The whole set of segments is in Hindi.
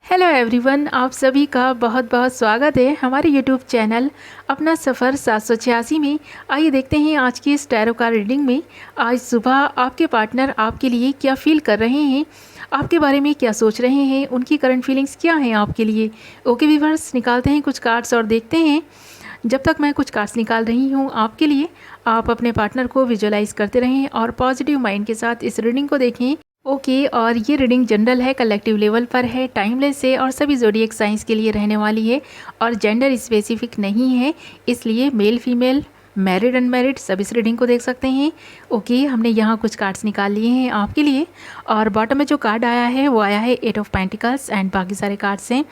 हेलो एवरीवन, आप सभी का बहुत बहुत स्वागत है हमारे यूट्यूब चैनल अपना सफ़र 786 में। आइए देखते हैं आज की इस टैरो कार्ड रीडिंग में आज सुबह आपके पार्टनर आपके लिए क्या फील कर रहे हैं, आपके बारे में क्या सोच रहे हैं, उनकी करंट फीलिंग्स क्या हैं आपके लिए। ओके व्यूअर्स, निकालते हैं कुछ कार्ड्स और देखते हैं। जब तक मैं कुछ कार्ड्स निकाल रही हूँ आपके लिए, आप अपने पार्टनर को विजुअलाइज करते रहें और पॉजिटिव माइंड के साथ इस रीडिंग को देखें। ओके और ये रीडिंग जनरल है, कलेक्टिव लेवल पर है, टाइमलेस है और सभी ज़ोडिएक साइंस के लिए रहने वाली है और जेंडर स्पेसिफिक नहीं है, इसलिए मेल फीमेल मैरिड अनमैरिड सब इस रीडिंग को देख सकते हैं। ओके, हमने यहाँ कुछ कार्ड्स निकाल लिए हैं आपके लिए और बॉटम में जो कार्ड आया है वो आया है 8 ऑफ पेंटिकल्स एंड बाकी सारे कार्ड्स हैं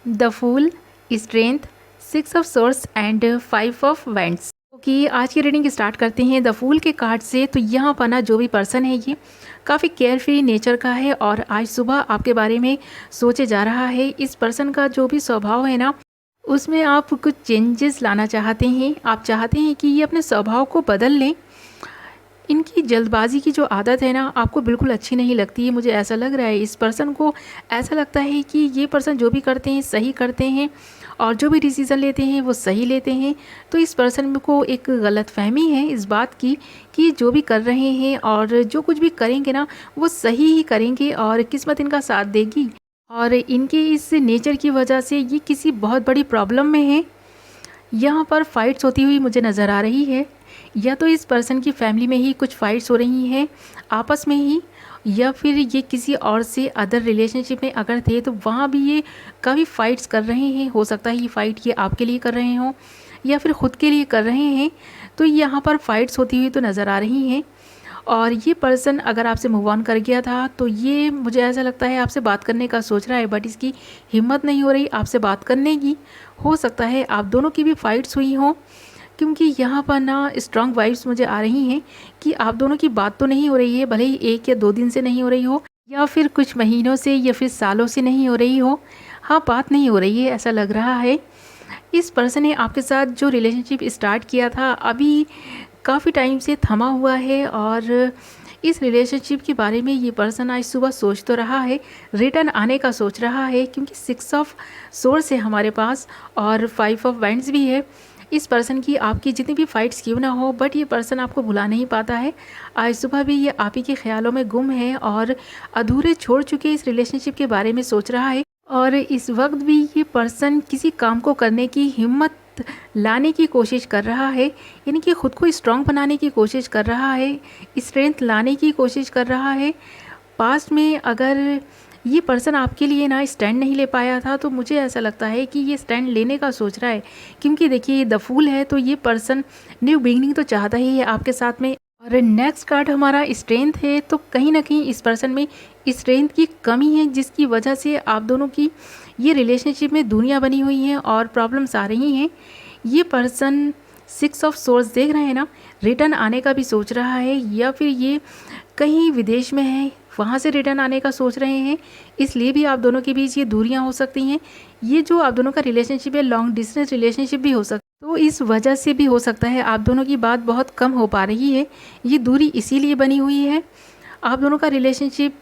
the fool, strength, 6 of swords and 5 of wands. Okay, आज की रीडिंग स्टार्ट करते हैं द फूल के कार्ड से। तो यहाँ पर ना जो भी पर्सन है ये काफ़ी केयरफ्री नेचर का है और आज सुबह आपके बारे में सोचे जा रहा है। इस पर्सन का जो भी स्वभाव है ना, उसमें आप कुछ चेंजेस लाना चाहते हैं। आप चाहते हैं कि ये अपने स्वभाव को बदल लें। इनकी जल्दबाजी की जो आदत है ना, आपको बिल्कुल अच्छी नहीं लगती है। मुझे ऐसा लग रहा है इस पर्सन को ऐसा लगता है कि ये पर्सन जो भी करते हैं सही करते हैं और जो भी डिसीज़न लेते हैं वो सही लेते हैं। तो इस पर्सन को एक गलतफहमी है इस बात की कि जो भी कर रहे हैं और जो कुछ भी करेंगे ना वो सही ही करेंगे और किस्मत इनका साथ देगी। और इनके इस नेचर की वजह से ये किसी बहुत बड़ी प्रॉब्लम में है। यहाँ पर फाइट्स होती हुई मुझे नज़र आ रही है, या तो इस पर्सन की फैमिली में ही कुछ फाइट्स हो रही हैं आपस में ही, या फिर ये किसी और से अदर रिलेशनशिप में अगर थे तो वहाँ भी ये काफ़ी फ़ाइट्स कर रहे हैं। हो सकता है ये फ़ाइट ये आपके लिए कर रहे हों या फिर ख़ुद के लिए कर रहे हैं। तो यहाँ पर फाइट्स होती हुई तो नज़र आ रही हैं। और ये पर्सन अगर आपसे मूव ऑन कर गया था तो ये मुझे ऐसा लगता है आपसे बात करने का सोच रहा है, बट इसकी हिम्मत नहीं हो रही आपसे बात करने की। हो सकता है आप दोनों की भी फाइट्स हुई हों, क्योंकि यहाँ पर ना स्ट्रॉन्ग वाइब्स मुझे आ रही हैं कि आप दोनों की बात तो नहीं हो रही है, भले ही 1 या 2 दिन से नहीं हो रही हो या फिर कुछ महीनों से या फिर सालों से नहीं हो रही हो। हाँ, बात नहीं हो रही है ऐसा लग रहा है। इस पर्सन ने आपके साथ जो रिलेशनशिप स्टार्ट किया था अभी काफ़ी टाइम से थमा हुआ है और इस रिलेशनशिप के बारे में ये पर्सन आज सुबह सोच तो रहा है, रिटर्न आने का सोच रहा है, क्योंकि 6 ऑफ सोर्स है हमारे पास और 5 ऑफ वैंड्स भी है। इस पर्सन की आपकी जितनी भी फाइट्स क्यों ना हो, बट ये पर्सन आपको भुला नहीं पाता है। आज सुबह भी ये आप ही के ख्यालों में गुम है और अधूरे छोड़ चुके इस रिलेशनशिप के बारे में सोच रहा है। और इस वक्त भी ये पर्सन किसी काम को करने की हिम्मत लाने की कोशिश कर रहा है, यानी कि ख़ुद को स्ट्रॉन्ग बनाने की कोशिश कर रहा है, स्ट्रेंथ लाने की कोशिश कर रहा है। पास्ट में अगर ये पर्सन आपके लिए ना स्टैंड नहीं ले पाया था तो मुझे ऐसा लगता है कि ये स्टैंड लेने का सोच रहा है, क्योंकि देखिए ये द फूल है तो ये पर्सन न्यू बिगिनिंग तो चाहता ही है आपके साथ में। और नेक्स्ट कार्ड हमारा स्ट्रेंथ है, तो कहीं ना कहीं इस पर्सन में स्ट्रेंथ की कमी है, जिसकी वजह से आप दोनों की ये रिलेशनशिप में दुनिया बनी हुई है और प्रॉब्लम्स आ रही हैं। ये पर्सन 6 ऑफ सोर्स देख रहे हैं ना, रिटर्न आने का भी सोच रहा है, या फिर ये कहीं विदेश में है वहाँ से रिटर्न आने का सोच रहे हैं, इसलिए भी आप दोनों के बीच ये दूरियां हो सकती हैं। ये जो आप दोनों का रिलेशनशिप है लॉन्ग डिस्टेंस रिलेशनशिप भी हो सकता है, तो इस वजह से भी हो सकता है आप दोनों की बात बहुत कम हो पा रही है। ये दूरी इसीलिए बनी हुई है। आप दोनों का रिलेशनशिप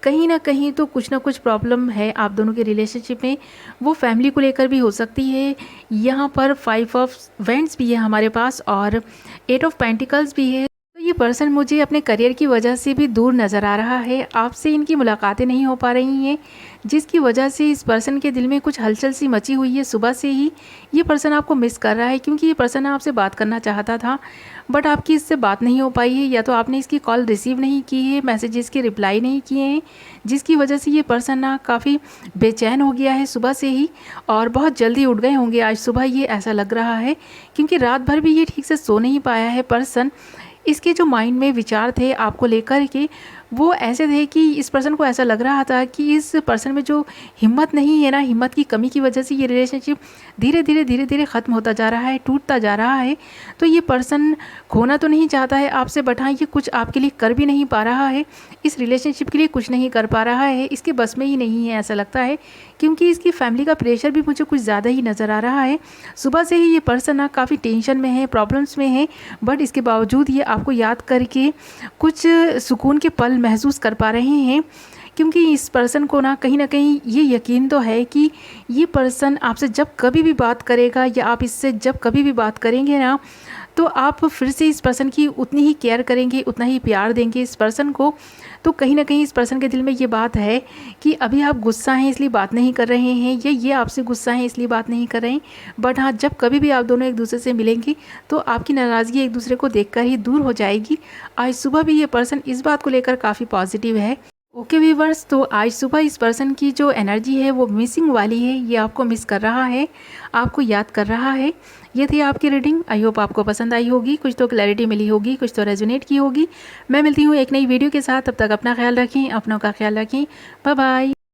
कहीं ना कहीं तो कुछ ना कुछ प्रॉब्लम है आप दोनों के रिलेशनशिप में, वो फैमिली को लेकर भी हो सकती है। यहाँ पर 5 ऑफ वैंड्स भी है हमारे पास और 8 ऑफ पेंटिकल्स भी है। तो ये पर्सन मुझे अपने करियर की वजह से भी दूर नज़र आ रहा है, आपसे इनकी मुलाकातें नहीं हो पा रही हैं, जिसकी वजह से इस पर्सन के दिल में कुछ हलचल सी मची हुई है। सुबह से ही ये पर्सन आपको मिस कर रहा है, क्योंकि ये पर्सन आपसे बात करना चाहता था बट आपकी इससे बात नहीं हो पाई है, या तो आपने इसकी कॉल रिसीव नहीं की है, मैसेजेस के रिप्लाई नहीं किए हैं, जिसकी वजह से ये पर्सन ना काफ़ी बेचैन हो गया है सुबह से ही और बहुत जल्दी उठ गए होंगे आज सुबह, ये ऐसा लग रहा है, क्योंकि रात भर भी ये ठीक से सो नहीं पाया है पर्सन। इसके जो माइंड में विचार थे आपको लेकर के वो ऐसे थे कि इस पर्सन को ऐसा लग रहा था कि इस पर्सन में जो हिम्मत नहीं है ना, हिम्मत की कमी की वजह से ये रिलेशनशिप धीरे धीरे ख़त्म होता जा रहा है, टूटता जा रहा है। तो ये पर्सन खोना तो नहीं चाहता है आपसे, बट हाँ ये कुछ आपके लिए कर भी नहीं पा रहा है, इस रिलेशनशिप के लिए कुछ नहीं कर पा रहा है, इसके बस में ही नहीं है ऐसा लगता है, क्योंकि इसकी फैमिली का प्रेशर भी मुझे कुछ ज़्यादा ही नज़र आ रहा है। सुबह से ही ये पर्सन ना काफ़ी टेंशन में है, प्रॉब्लम्स में है, बट इसके बावजूद ये आपको याद करके कुछ सुकून के पल महसूस कर पा रहे हैं, क्योंकि इस पर्सन को ना कहीं ये यकीन तो है कि ये पर्सन आपसे जब कभी भी बात करेगा या आप इससे जब कभी भी बात करेंगे ना, तो आप फिर से इस पर्सन की उतनी ही केयर करेंगे, उतना ही प्यार देंगे इस पर्सन को। तो कहीं ना कहीं इस पर्सन के दिल में ये बात है कि अभी आप गुस्सा हैं इसलिए बात नहीं कर रहे हैं, या ये आपसे गुस्सा हैं इसलिए बात नहीं कर रहे हैं। बट हाँ, जब कभी भी आप दोनों एक दूसरे से मिलेंगे तो आपकी नाराज़गी एक दूसरे को देखकर ही दूर हो जाएगी। आज सुबह भी ये पर्सन इस बात को लेकर काफ़ी पॉजिटिव है। ओके व्यूवर्स, तो आज सुबह इस पर्सन की जो एनर्जी है वो मिसिंग वाली है, ये आपको मिस कर रहा है, आपको याद कर रहा है। ये थी आपकी रीडिंग। आई होप आपको पसंद आई होगी, कुछ तो क्लैरिटी मिली होगी, कुछ तो रेजोनेट की होगी। मैं मिलती हूँ एक नई वीडियो के साथ, तब तक अपना ख्याल रखें, अपनों का ख्याल रखें। Bye bye.